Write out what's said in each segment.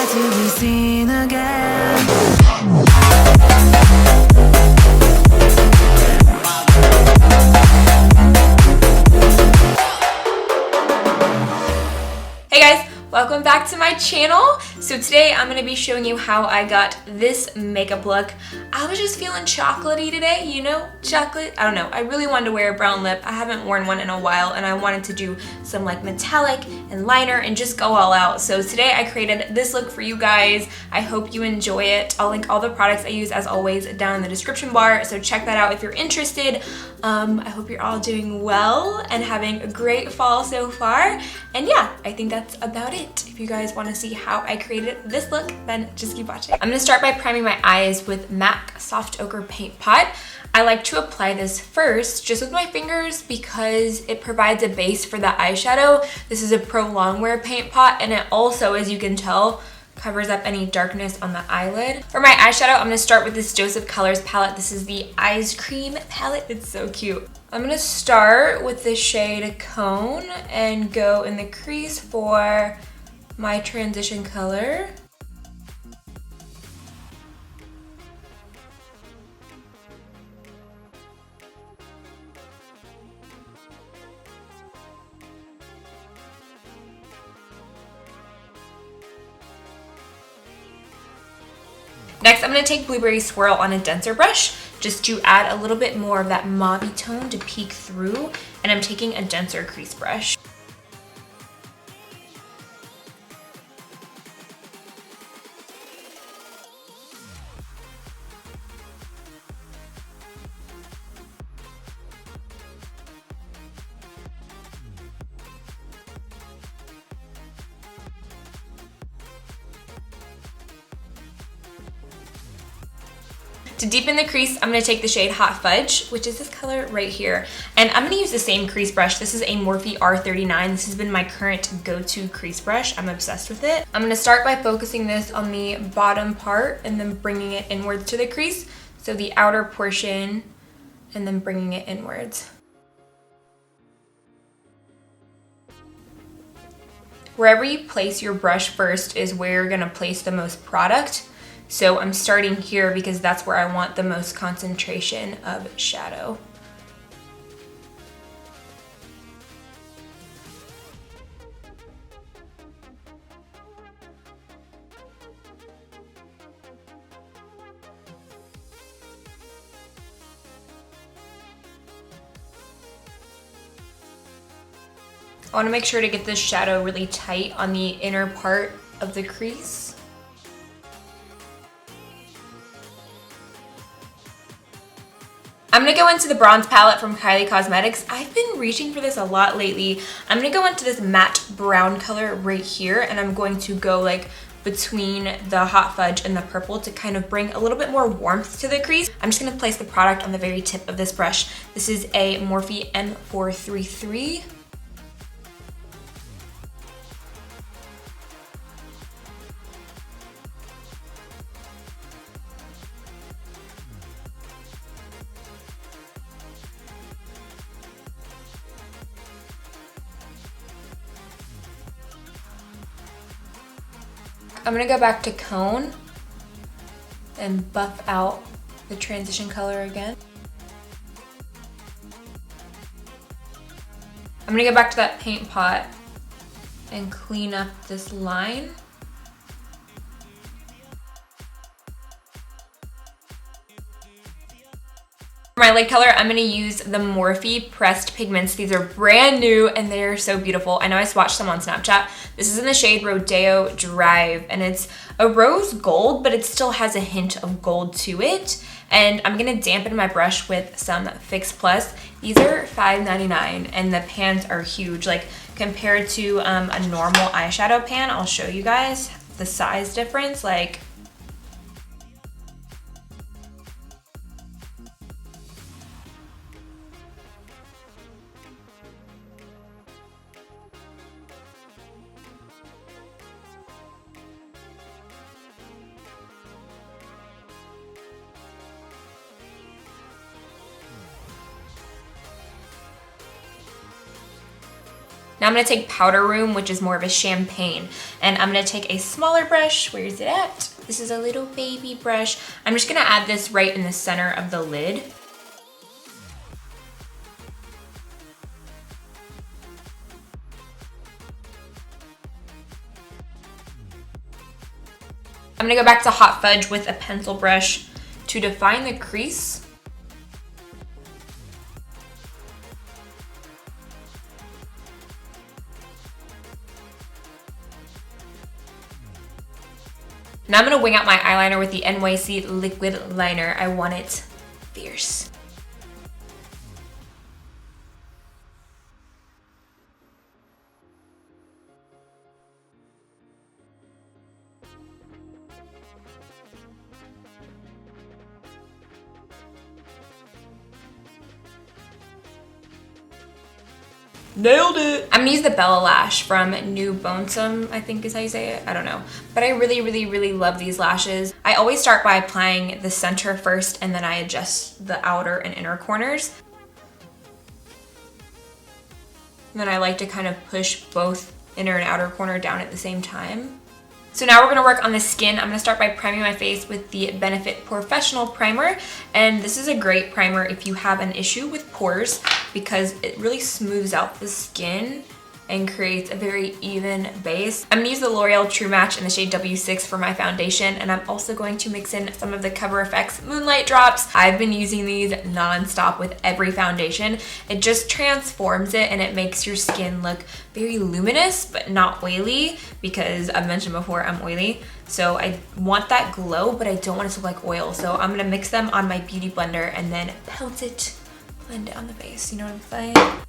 to be seen again. Hey guys, welcome back to my channel. So today I'm going to be showing you how I got this makeup look. I was just feeling chocolatey today, you know, chocolate. I don't know, I really wanted to wear a brown lip. I haven't worn one in a while and I wanted to do some like metallic and liner and just go all out. So today I created this look for you guys. I hope you enjoy it. I'll link all the products I use as always down in the description bar, so check that out if you're interested. I hope you're all doing well and having a great fall so far. And yeah, I think that's about it. If you guys want to see how I created this look, then just keep watching. I'm going to start by priming my eyes with MAC Soft Ochre Paint Pot. I like to apply this first just with my fingers because it provides a base for the eyeshadow. This is a Pro Longwear paint pot and it also, as you can tell, covers up any darkness on the eyelid. For my eyeshadow, I'm going to start with this Joseph Colors palette. This is the Ice Cream palette. It's so cute. I'm going to start with the shade Cone and go in the crease for my transition color. Next, I'm going to take Blueberry Swirl on a denser brush just to add a little bit more of that mauve tone to peek through, and I'm taking a denser crease brush. To deepen the crease, I'm going to take the shade Hot Fudge, which is this color right here. And I'm going to use the same crease brush. This is a Morphe R39. This has been my current go-to crease brush. I'm obsessed with it. I'm going to start by focusing this on the bottom part and then bringing it inwards to the crease. So the outer portion and then bringing it inwards. Wherever you place your brush first is where you're going to place the most product. So I'm starting here because that's where I want the most concentration of shadow. I want to make sure to get this shadow really tight on the inner part of the crease. I'm going to go into the bronze palette from Kylie Cosmetics. I've been reaching for this a lot lately. I'm going to go into this matte brown color right here, and I'm going to go like between the Hot Fudge and the purple to kind of bring a little bit more warmth to the crease. I'm just going to place the product on the very tip of this brush. This is a Morphe M433. I'm going to go back to Cone and buff out the transition color again. I'm going to go back to that paint pot and clean up this line. For my lid color, I'm going to use the Morphe Pressed Pigments. These are brand new and they are so beautiful. I know I swatched them on Snapchat. This is in the shade Rodeo Drive and it's a rose gold, but it still has a hint of gold to it. And I'm going to dampen my brush with some Fix Plus. These are $5.99 and the pans are huge. Like compared to a normal eyeshadow pan, I'll show you guys the size difference. Like Now I'm gonna take Powder Room, which is more of a champagne, and I'm gonna take a smaller brush. Where is it at? This is a little baby brush. I'm just gonna add this right in the center of the lid. I'm gonna go back to Hot Fudge with a pencil brush to define the crease. Now I'm gonna wing out my eyeliner with the NYC liquid liner. I want it fierce. Nailed it! I'm gonna use the Bella Lash from New Bonesome, I think is how you say it. I don't know. But I really love these lashes. I always start by applying the center first and then I adjust the outer and inner corners. And then I like to kind of push both inner and outer corner down at the same time. So now we're gonna work on the skin. I'm gonna start by priming my face with the Benefit Professional Primer. And this is a great primer if you have an issue with pores because it really smooths out the skin and creates a very even base. I'm gonna use the L'Oreal True Match in the shade W6 for my foundation, and I'm also going to mix in some of the Cover FX Moonlight Drops. I've been using these non-stop with every foundation. It just transforms it and it makes your skin look very luminous but not oily, because I've mentioned before I'm oily. So I want that glow, but I don't want it to look like oil. So I'm gonna mix them on my beauty blender and then pounce it, blend it on the face. You know what I'm saying?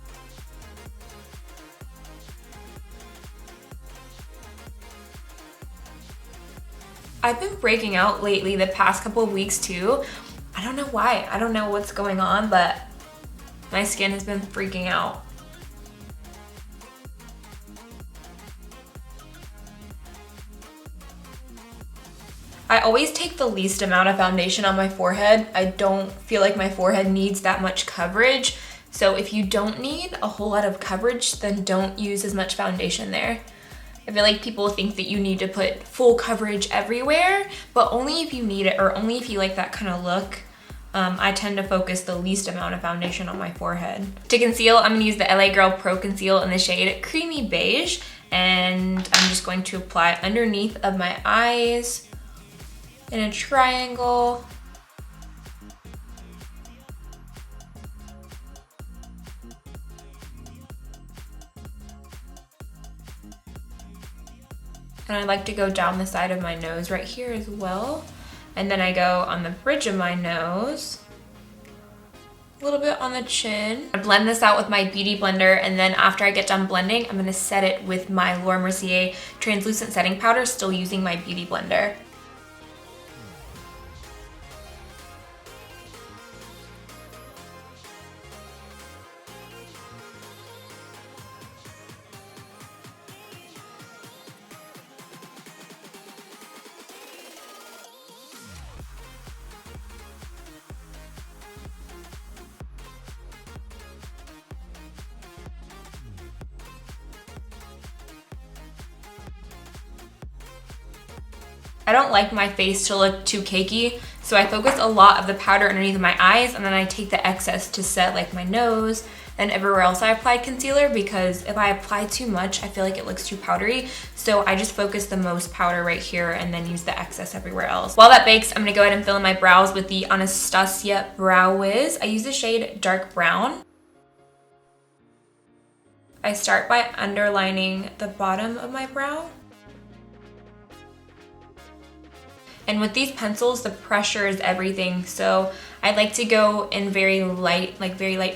I've been breaking out lately the past couple of weeks too. I don't know why. I don't know what's going on, but my skin has been freaking out. I always take the least amount of foundation on my forehead. I don't feel like my forehead needs that much coverage. So if you don't need a whole lot of coverage, then don't use as much foundation there. I feel like people think that you need to put full coverage everywhere, but only if you need it or only if you like that kind of look. I tend to focus the least amount of foundation on my forehead. To conceal, I'm gonna use the LA Girl Pro Conceal in the shade Creamy Beige, and I'm just going to apply underneath of my eyes in a triangle. And I like to go down the side of my nose right here as well. And then I go on the bridge of my nose, a little bit on the chin. I blend this out with my beauty blender, and then after I get done blending, I'm gonna set it with my Laura Mercier translucent setting powder, still using my beauty blender. I don't like my face to look too cakey, so I focus a lot of the powder underneath my eyes, and then I take the excess to set like my nose and everywhere else I applied concealer, because if I apply too much, I feel like it looks too powdery. So I just focus the most powder right here and then use the excess everywhere else. While that bakes, I'm gonna go ahead and fill in my brows with the Anastasia Brow Wiz. I use the shade Dark Brown. I start by underlining the bottom of my brow. And with these pencils, the pressure is everything. So I like to go in very light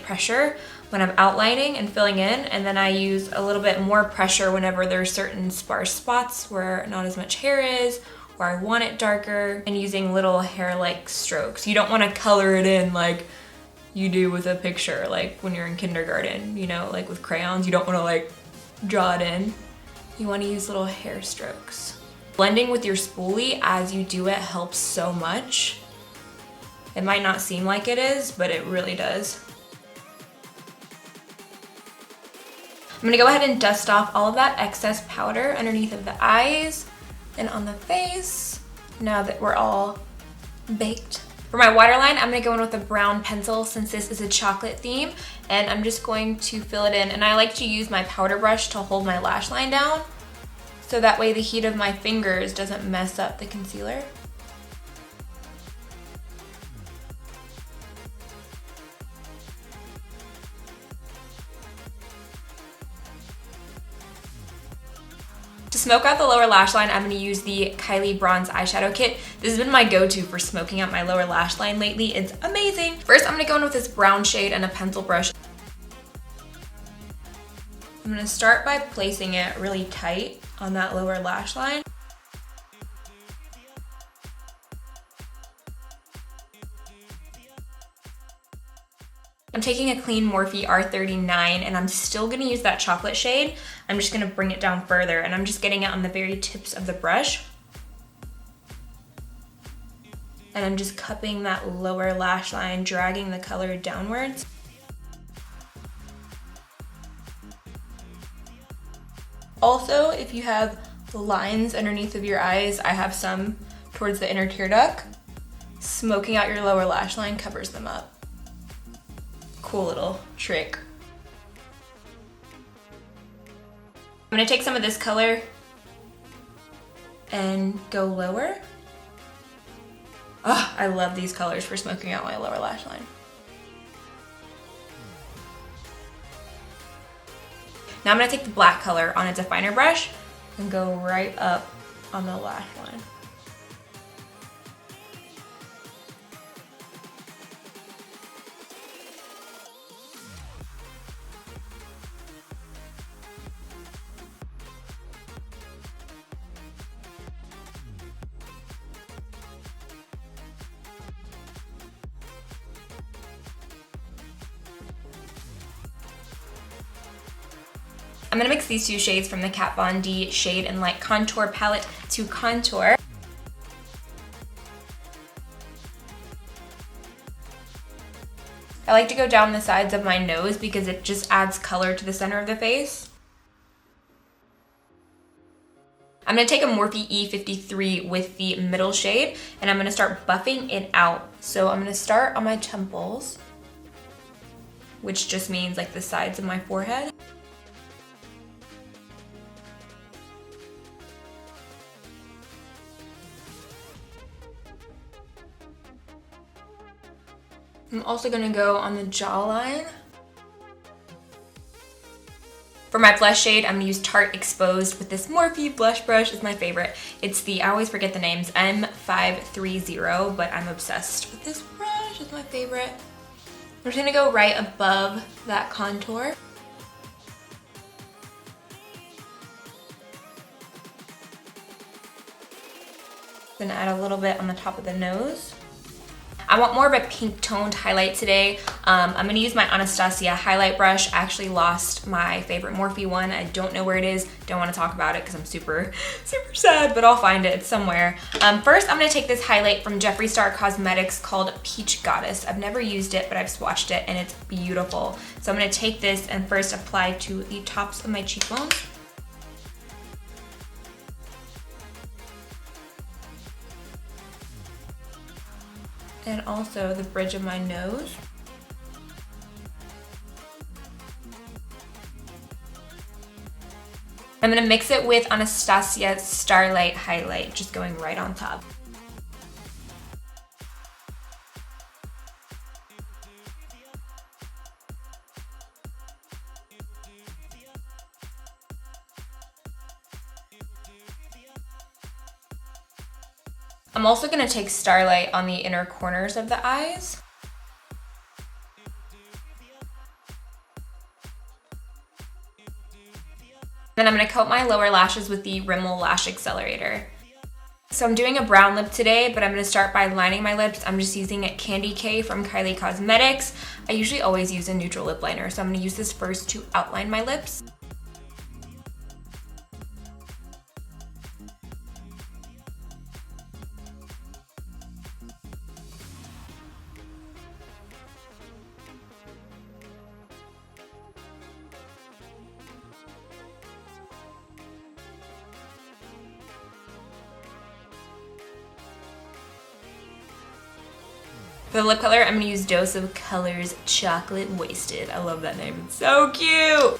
pressure when I'm outlining and filling in. And then I use a little bit more pressure whenever there's certain sparse spots where not as much hair is, or I want it darker, and using little hair-like strokes. You don't want to color it in like you do with a picture, like when you're in kindergarten, you know, like with crayons. You don't want to like draw it in. You want to use little hair strokes. Blending with your spoolie as you do it helps so much. It might not seem like it is, but it really does. I'm gonna go ahead and dust off all of that excess powder underneath of the eyes and on the face, now that we're all baked. For my waterline, I'm gonna go in with a brown pencil since this is a chocolate theme, and I'm just going to fill it in. And I like to use my powder brush to hold my lash line down, so that way the heat of my fingers doesn't mess up the concealer. To smoke out the lower lash line, I'm going to use the Kylie Bronze eyeshadow kit. This has been my go-to for smoking out my lower lash line lately. It's amazing. First, I'm going to go in with this brown shade and a pencil brush. I'm going to start by placing it really tight on that lower lash line. I'm taking a clean Morphe R39 and I'm still gonna use that chocolate shade. I'm just gonna bring it down further and I'm just getting it on the very tips of the brush. And I'm just cupping that lower lash line, dragging the color downwards. Also, if you have lines underneath of your eyes, I have some towards the inner tear duct, smoking out your lower lash line covers them up. Cool little trick. I'm gonna take some of this color and go lower. Oh, I love these colors for smoking out my lower lash line. Now I'm gonna take the black color on a definer brush and go right up on the lash line. I'm gonna mix these two shades from the Kat Von D Shade and Light Contour palette to contour. I like to go down the sides of my nose because it just adds color to the center of the face. I'm gonna take a Morphe E53 with the middle shade and I'm gonna start buffing it out. So I'm gonna start on my temples, which just means like the sides of my forehead. I'm also gonna go on the jawline. For my blush shade, I'm gonna use Tarte Exposed with this Morphe blush brush. It's my favorite. It's the, I always forget the names, M530, but I'm obsessed with this brush. It's my favorite. I'm just gonna go right above that contour. Gonna add a little bit on the top of the nose. I want more of a pink toned highlight today. I'm gonna use my Anastasia highlight brush. I actually lost my favorite Morphe one. I don't know where it is. Don't wanna talk about it because I'm super sad, but I'll find it, it's somewhere. First, I'm gonna take this highlight from Jeffree Star Cosmetics called Peach Goddess. I've never used it, but I've swatched it and it's beautiful. So I'm gonna take this and first apply to the tops of my cheekbones. And also the bridge of my nose. I'm gonna mix it with Anastasia Starlight Highlight, just going right on top. I'm also gonna take Starlight on the inner corners of the eyes. Then I'm gonna coat my lower lashes with the Rimmel Lash Accelerator. So I'm doing a brown lip today, but I'm gonna start by lining my lips. I'm just using Candy K from Kylie Cosmetics. I usually always use a neutral lip liner, so I'm gonna use this first to outline my lips. For the lip color, I'm going to use Dose of Colors Chocolate Wasted. I love that name. It's so cute.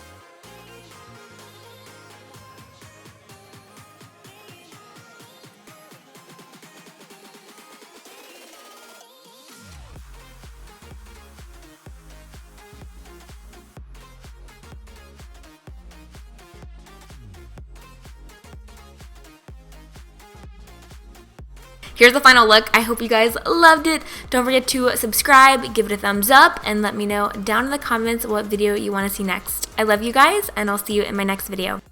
Here's the final look. I hope you guys loved it. Don't forget to subscribe, give it a thumbs up, and let me know down in the comments what video you want to see next. I love you guys, and I'll see you in my next video.